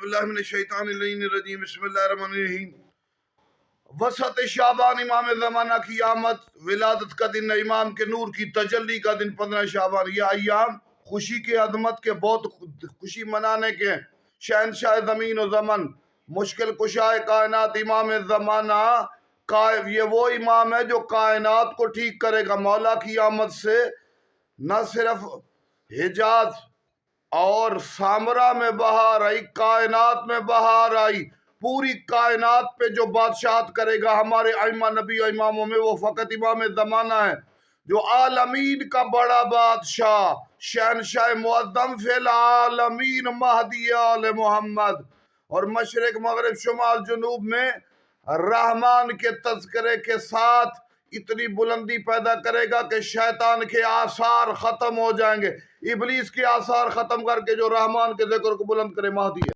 औज़ुबिल्लाहिमिनश्शैतानिर्रजीम बिस्मिल्लाहिर्रहमानिर्रहीम। वसत शाबान इमाम ज़माना की आमद, विलादत का दिन, इमाम के नूर की तजल्ली का दिन 15 शाबान। यह अय्याम खुशी के अजमत के, बहुत खुशी मनाने के, शहनशाह ज़मीन और ज़मन, मुश्किल कुशाए कायनात, इमाम ज़माना का ये वो इमाम है जो कायनात को ठीक करेगा। मौला की आमद से न सिर्फ हिजाज और सामरा में बहार आई, कायनात में बहार आई। पूरी कायनात पे जो बादशाहत करेगा हमारे अइम्मा नबी और इमामों में, वो फकत इमाम ज़माना है, जो आलमीन का बड़ा बादशाह, शहनशाह मुअज़्ज़म फिल आलमीन, महदी आले मोहम्मद। और मशरिक मगरिब शुमाल जुनूब में रहमान के तज़किरे के साथ इतनी बुलंदी पैदा करेगा कि शैतान के आसार खत्म हो जाएंगे। इबलीस के आसार खत्म करके जो रहमान के जिक्र को बुलंद करे, महदी है।